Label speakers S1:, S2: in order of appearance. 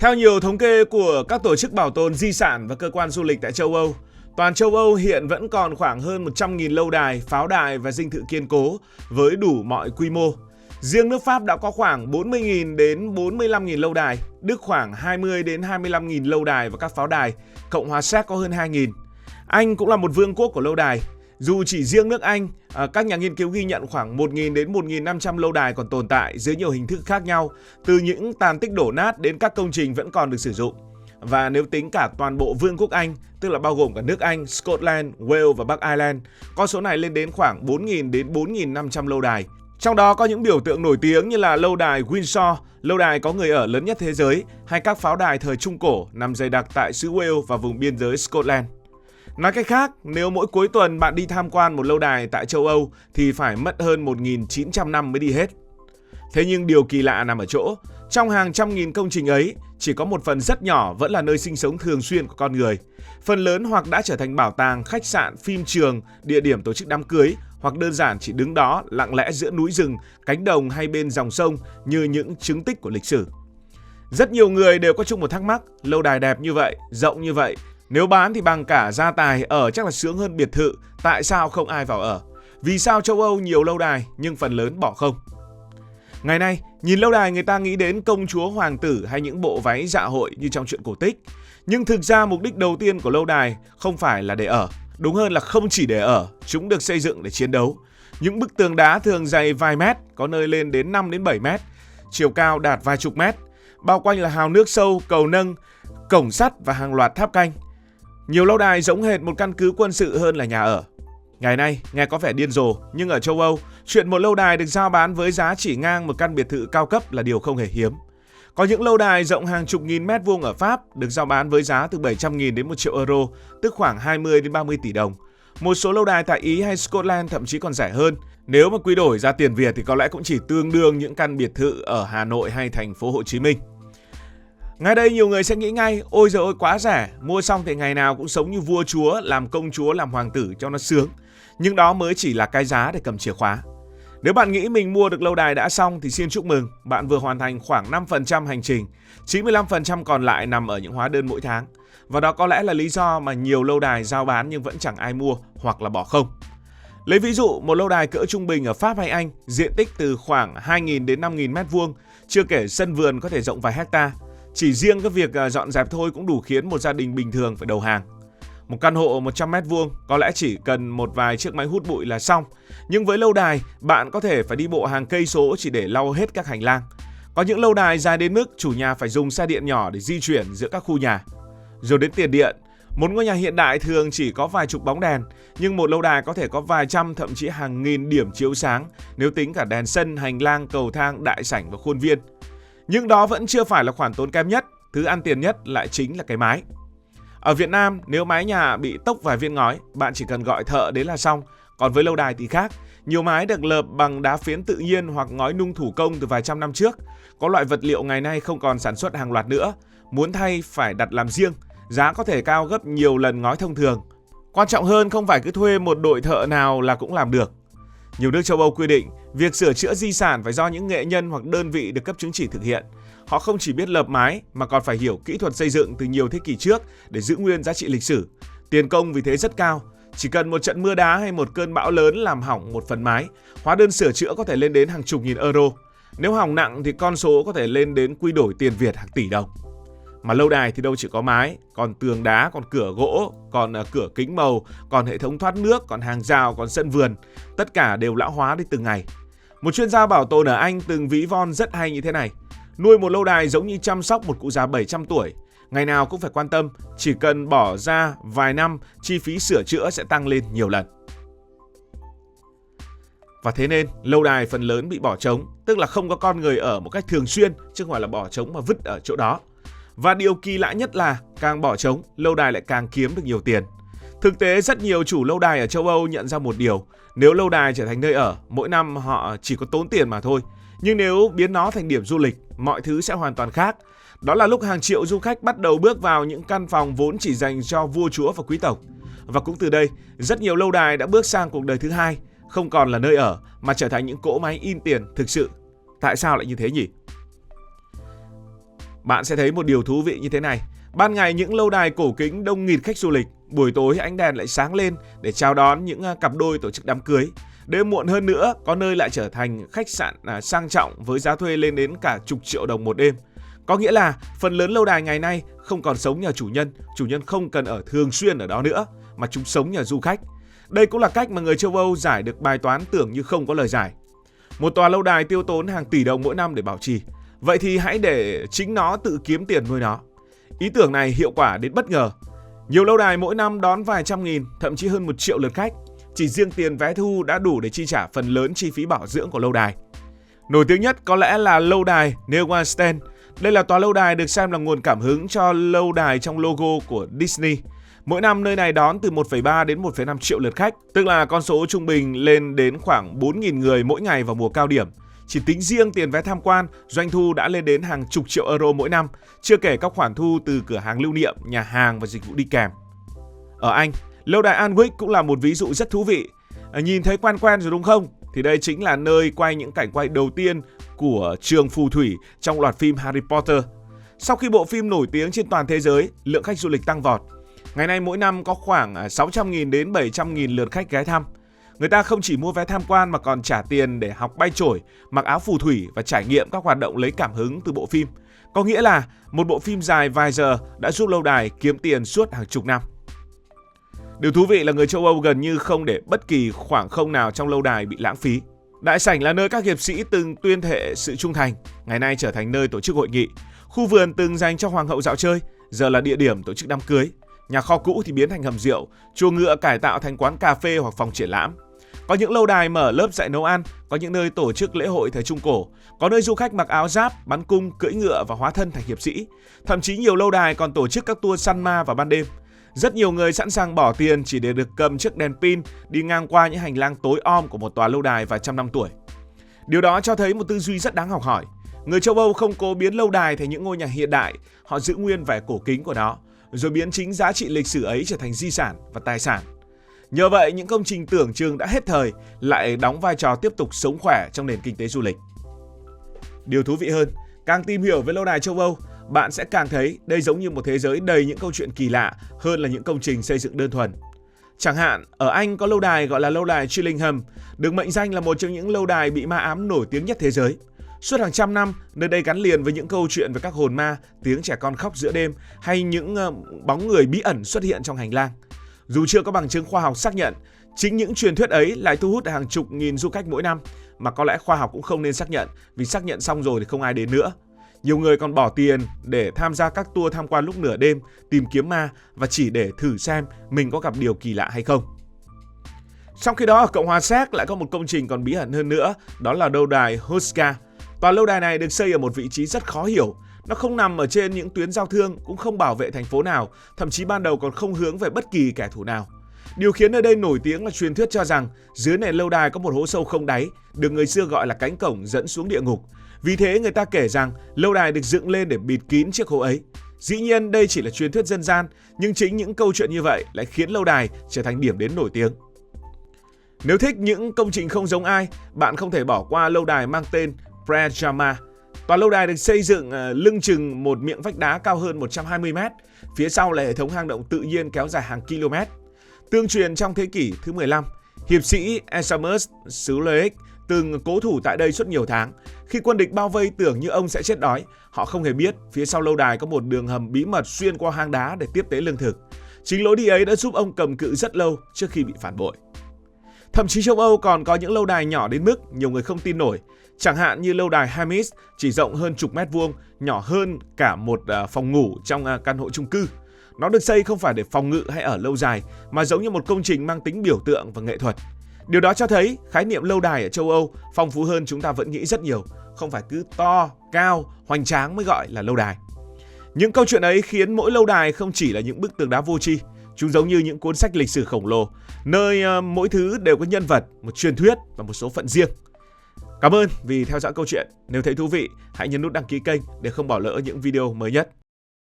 S1: Theo nhiều thống kê của các tổ chức bảo tồn di sản và cơ quan du lịch tại châu Âu, toàn châu Âu hiện vẫn còn khoảng hơn 100.000 lâu đài, pháo đài và dinh thự kiên cố với đủ mọi quy mô. Riêng nước Pháp đã có khoảng 40.000 đến 45.000 lâu đài, Đức khoảng 20 đến 25.000 lâu đài và các pháo đài, Cộng hòa Séc có hơn 2.000. Anh cũng là một vương quốc của lâu đài. Dù chỉ riêng nước Anh, các nhà nghiên cứu ghi nhận khoảng 1.000 đến 1.500 lâu đài còn tồn tại dưới nhiều hình thức khác nhau, từ những tàn tích đổ nát đến các công trình vẫn còn được sử dụng. Và nếu tính cả toàn bộ Vương quốc Anh, tức là bao gồm cả nước Anh, Scotland, Wales và Bắc Ireland, con số này lên đến khoảng 4.000 đến 4.500 lâu đài. Trong đó có những biểu tượng nổi tiếng như là lâu đài Windsor, lâu đài có người ở lớn nhất thế giới, hay các pháo đài thời Trung Cổ nằm dày đặc tại xứ Wales và vùng biên giới Scotland. Nói cách khác, nếu mỗi cuối tuần bạn đi tham quan một lâu đài tại châu Âu thì phải mất hơn 1.900 năm mới đi hết. Thế nhưng điều kỳ lạ nằm ở chỗ, trong hàng trăm nghìn công trình ấy, chỉ có một phần rất nhỏ vẫn là nơi sinh sống thường xuyên của con người. Phần lớn hoặc đã trở thành bảo tàng, khách sạn, phim trường, địa điểm tổ chức đám cưới, hoặc đơn giản chỉ đứng đó lặng lẽ giữa núi rừng, cánh đồng hay bên dòng sông như những chứng tích của lịch sử. Rất nhiều người đều có chung một thắc mắc, lâu đài đẹp như vậy, rộng như vậy, nếu bán thì bằng cả gia tài, ở chắc là sướng hơn biệt thự, tại sao không ai vào ở? Vì sao châu Âu nhiều lâu đài nhưng phần lớn bỏ không? Ngày nay, nhìn lâu đài người ta nghĩ đến công chúa hoàng tử hay những bộ váy dạ hội như trong truyện cổ tích. Nhưng thực ra mục đích đầu tiên của lâu đài không phải là để ở. Đúng hơn là không chỉ để ở, chúng được xây dựng để chiến đấu. Những bức tường đá thường dày vài mét, có nơi lên đến 5 đến 7 mét, chiều cao đạt vài chục mét. Bao quanh là hào nước sâu, cầu nâng, cổng sắt và hàng loạt tháp canh. Nhiều lâu đài giống hệt một căn cứ quân sự hơn là nhà ở. Ngày nay, nghe có vẻ điên rồ, nhưng ở châu Âu, chuyện một lâu đài được giao bán với giá chỉ ngang một căn biệt thự cao cấp là điều không hề hiếm. Có những lâu đài rộng hàng chục nghìn mét vuông ở Pháp được giao bán với giá từ 700.000 đến 1 triệu euro, tức khoảng 20 đến 30 tỷ đồng. Một số lâu đài tại Ý hay Scotland thậm chí còn rẻ hơn. Nếu mà quy đổi ra tiền Việt thì có lẽ cũng chỉ tương đương những căn biệt thự ở Hà Nội hay thành phố Hồ Chí Minh. Ngay đây nhiều người sẽ nghĩ ngay, ôi giời ơi quá rẻ, mua xong thì ngày nào cũng sống như vua chúa, làm công chúa, làm hoàng tử cho nó sướng. Nhưng đó mới chỉ là cái giá để cầm chìa khóa. Nếu bạn nghĩ mình mua được lâu đài đã xong thì xin chúc mừng, bạn vừa hoàn thành khoảng 5% hành trình, 95% còn lại nằm ở những hóa đơn mỗi tháng. Và đó có lẽ là lý do mà nhiều lâu đài giao bán nhưng vẫn chẳng ai mua hoặc là bỏ không. Lấy ví dụ, một lâu đài cỡ trung bình ở Pháp hay Anh, diện tích từ khoảng 2.000 đến 5.000 mét vuông, chưa kể sân vườn có thể rộng vài hecta. Chỉ riêng cái việc dọn dẹp thôi cũng đủ khiến một gia đình bình thường phải đầu hàng. Một căn hộ 100 mét vuông có lẽ chỉ cần một vài chiếc máy hút bụi là xong. Nhưng với lâu đài, bạn có thể phải đi bộ hàng cây số chỉ để lau hết các hành lang. Có những lâu đài dài đến mức chủ nhà phải dùng xe điện nhỏ để di chuyển giữa các khu nhà. Rồi đến tiền điện. Một ngôi nhà hiện đại thường chỉ có vài chục bóng đèn, nhưng một lâu đài có thể có vài trăm thậm chí hàng nghìn điểm chiếu sáng nếu tính cả đèn sân, hành lang, cầu thang, đại sảnh và khuôn viên. Nhưng đó vẫn chưa phải là khoản tốn kém nhất, thứ ăn tiền nhất lại chính là cái mái. Ở Việt Nam, nếu mái nhà bị tốc vài viên ngói, bạn chỉ cần gọi thợ đến là xong. Còn với lâu đài thì khác, nhiều mái được lợp bằng đá phiến tự nhiên hoặc ngói nung thủ công từ vài trăm năm trước. Có loại vật liệu ngày nay không còn sản xuất hàng loạt nữa, muốn thay phải đặt làm riêng, giá có thể cao gấp nhiều lần ngói thông thường. Quan trọng hơn không phải cứ thuê một đội thợ nào là cũng làm được. Nhiều nước châu Âu quy định, việc sửa chữa di sản phải do những nghệ nhân hoặc đơn vị được cấp chứng chỉ thực hiện. Họ không chỉ biết lợp mái mà còn phải hiểu kỹ thuật xây dựng từ nhiều thế kỷ trước để giữ nguyên giá trị lịch sử. Tiền công vì thế rất cao. Chỉ cần một trận mưa đá hay một cơn bão lớn làm hỏng một phần mái, hóa đơn sửa chữa có thể lên đến hàng chục nghìn euro. Nếu hỏng nặng thì con số có thể lên đến quy đổi tiền Việt hàng tỷ đồng. Mà lâu đài thì đâu chỉ có mái, còn tường đá, còn cửa gỗ, còn cửa kính màu, còn hệ thống thoát nước, còn hàng rào, còn sân vườn. Tất cả đều lão hóa đi từng ngày. Một chuyên gia bảo tồn ở Anh từng ví von rất hay như thế này. Nuôi một lâu đài giống như chăm sóc một cụ già 700 tuổi. Ngày nào cũng phải quan tâm, chỉ cần bỏ ra vài năm, chi phí sửa chữa sẽ tăng lên nhiều lần. Và thế nên, lâu đài phần lớn bị bỏ trống, tức là không có con người ở một cách thường xuyên, chứ không phải là bỏ trống mà vứt ở chỗ đó. Và điều kỳ lạ nhất là càng bỏ trống, lâu đài lại càng kiếm được nhiều tiền. Thực tế, rất nhiều chủ lâu đài ở châu Âu nhận ra một điều, nếu lâu đài trở thành nơi ở, mỗi năm họ chỉ có tốn tiền mà thôi. Nhưng nếu biến nó thành điểm du lịch, mọi thứ sẽ hoàn toàn khác. Đó là lúc hàng triệu du khách bắt đầu bước vào những căn phòng vốn chỉ dành cho vua chúa và quý tộc. Và cũng từ đây, rất nhiều lâu đài đã bước sang cuộc đời thứ hai, không còn là nơi ở mà trở thành những cỗ máy in tiền thực sự. Tại sao lại như thế nhỉ? Bạn sẽ thấy một điều thú vị như thế này. Ban ngày những lâu đài cổ kính đông nghịt khách du lịch, buổi tối ánh đèn lại sáng lên để chào đón những cặp đôi tổ chức đám cưới. Đêm muộn hơn nữa, có nơi lại trở thành khách sạn sang trọng với giá thuê lên đến cả chục triệu đồng một đêm. Có nghĩa là phần lớn lâu đài ngày nay không còn sống nhờ chủ nhân không cần ở thường xuyên ở đó nữa, mà chúng sống nhờ du khách. Đây cũng là cách mà người châu Âu giải được bài toán tưởng như không có lời giải. Một tòa lâu đài tiêu tốn hàng tỷ đồng mỗi năm để bảo trì. Vậy thì hãy để chính nó tự kiếm tiền nuôi nó. Ý tưởng này hiệu quả đến bất ngờ. Nhiều lâu đài mỗi năm đón vài trăm nghìn, thậm chí hơn 1 triệu lượt khách. Chỉ riêng tiền vé thu đã đủ để chi trả phần lớn chi phí bảo dưỡng của lâu đài. Nổi tiếng nhất có lẽ là lâu đài Neuschwanstein. Đây là tòa lâu đài được xem là nguồn cảm hứng cho lâu đài trong logo của Disney. Mỗi năm nơi này đón từ 1,3 đến 1,5 triệu lượt khách, tức là con số trung bình lên đến khoảng 4.000 người mỗi ngày vào mùa cao điểm. Chỉ tính riêng tiền vé tham quan, doanh thu đã lên đến hàng chục triệu euro mỗi năm, chưa kể các khoản thu từ cửa hàng lưu niệm, nhà hàng và dịch vụ đi kèm. Ở Anh, lâu đài Alnwick cũng là một ví dụ rất thú vị. Nhìn thấy quen quen rồi đúng không? Thì đây chính là nơi quay những cảnh quay đầu tiên của trường phù thủy trong loạt phim Harry Potter. Sau khi bộ phim nổi tiếng trên toàn thế giới, lượng khách du lịch tăng vọt. Ngày nay mỗi năm có khoảng 600.000 đến 700.000 lượt khách ghé thăm. Người ta không chỉ mua vé tham quan mà còn trả tiền để học bay chổi, mặc áo phù thủy và trải nghiệm các hoạt động lấy cảm hứng từ bộ phim. Có nghĩa là một bộ phim dài vài giờ đã giúp lâu đài kiếm tiền suốt hàng chục năm. Điều thú vị là người châu Âu gần như không để bất kỳ khoảng không nào trong lâu đài bị lãng phí. Đại sảnh là nơi các hiệp sĩ từng tuyên thệ sự trung thành, ngày nay trở thành nơi tổ chức hội nghị. Khu vườn từng dành cho hoàng hậu dạo chơi, giờ là địa điểm tổ chức đám cưới. Nhà kho cũ thì biến thành hầm rượu, chuồng ngựa cải tạo thành quán cà phê hoặc phòng triển lãm. Có những lâu đài mở lớp dạy nấu ăn, có những nơi tổ chức lễ hội thời Trung Cổ, có nơi du khách mặc áo giáp, bắn cung, cưỡi ngựa và hóa thân thành hiệp sĩ. Thậm chí nhiều lâu đài còn tổ chức các tour săn ma vào ban đêm. Rất nhiều người sẵn sàng bỏ tiền chỉ để được cầm chiếc đèn pin đi ngang qua những hành lang tối om của một tòa lâu đài vài trăm năm tuổi. Điều đó cho thấy một tư duy rất đáng học hỏi. Người châu Âu không cố biến lâu đài thành những ngôi nhà hiện đại, họ giữ nguyên vẻ cổ kính của nó, rồi biến chính giá trị lịch sử ấy trở thành di sản và tài sản. Nhờ vậy, những công trình tưởng chừng đã hết thời lại đóng vai trò tiếp tục sống khỏe trong nền kinh tế du lịch. Điều thú vị hơn, càng tìm hiểu về lâu đài châu Âu, bạn sẽ càng thấy đây giống như một thế giới đầy những câu chuyện kỳ lạ hơn là những công trình xây dựng đơn thuần. Chẳng hạn, ở Anh có lâu đài gọi là lâu đài Chillingham, được mệnh danh là một trong những lâu đài bị ma ám nổi tiếng nhất thế giới. Suốt hàng trăm năm, nơi đây gắn liền với những câu chuyện về các hồn ma, tiếng trẻ con khóc giữa đêm hay những bóng người bí ẩn xuất hiện trong hành lang. Dù chưa có bằng chứng khoa học xác nhận, chính những truyền thuyết ấy lại thu hút hàng chục nghìn du khách mỗi năm, mà có lẽ khoa học cũng không nên xác nhận, vì xác nhận xong rồi thì không ai đến nữa. Nhiều người còn bỏ tiền để tham gia các tour tham quan lúc nửa đêm, tìm kiếm ma và chỉ để thử xem mình có gặp điều kỳ lạ hay không. Trong khi đó, ở Cộng hòa Séc lại có một công trình còn bí ẩn hơn nữa, đó là lâu đài Hruška. Tòa lâu đài này được xây ở một vị trí rất khó hiểu. Nó không nằm ở trên những tuyến giao thương, cũng không bảo vệ thành phố nào, thậm chí ban đầu còn không hướng về bất kỳ kẻ thù nào. Điều khiến nơi đây nổi tiếng là truyền thuyết cho rằng dưới nền lâu đài có một hố sâu không đáy, được người xưa gọi là cánh cổng dẫn xuống địa ngục. Vì thế người ta kể rằng lâu đài được dựng lên để bịt kín chiếc hố ấy. Dĩ nhiên đây chỉ là truyền thuyết dân gian, nhưng chính những câu chuyện như vậy lại khiến lâu đài trở thành điểm đến nổi tiếng. Nếu thích những công trình không giống ai, bạn không thể bỏ qua lâu đài mang tên Prejama. Tòa lâu đài được xây dựng lưng chừng một miệng vách đá cao hơn 120 m, phía sau là hệ thống hang động tự nhiên kéo dài hàng km. Tương truyền trong thế kỷ thứ 15, hiệp sĩ Esamus xứ Leech từng cố thủ tại đây suốt nhiều tháng. Khi quân địch bao vây tưởng như ông sẽ chết đói, họ không hề biết phía sau lâu đài có một đường hầm bí mật xuyên qua hang đá để tiếp tế lương thực. Chính lối đi ấy đã giúp ông cầm cự rất lâu trước khi bị phản bội. Thậm chí châu Âu còn có những lâu đài nhỏ đến mức nhiều người không tin nổi. Chẳng hạn như lâu đài Hermes chỉ rộng hơn chục mét vuông, nhỏ hơn cả một phòng ngủ trong căn hộ chung cư. Nó được xây không phải để phòng ngự hay ở lâu dài, mà giống như một công trình mang tính biểu tượng và nghệ thuật. Điều đó cho thấy khái niệm lâu đài ở châu Âu phong phú hơn chúng ta vẫn nghĩ rất nhiều. Không phải cứ to, cao, hoành tráng mới gọi là lâu đài. Những câu chuyện ấy khiến mỗi lâu đài không chỉ là những bức tường đá vô tri. Chúng giống như những cuốn sách lịch sử khổng lồ, nơi mỗi thứ đều có nhân vật, một truyền thuyết và một số phận riêng. Cảm ơn vì theo dõi câu chuyện. Nếu thấy thú vị, hãy nhấn nút đăng ký kênh để không bỏ lỡ những video mới nhất.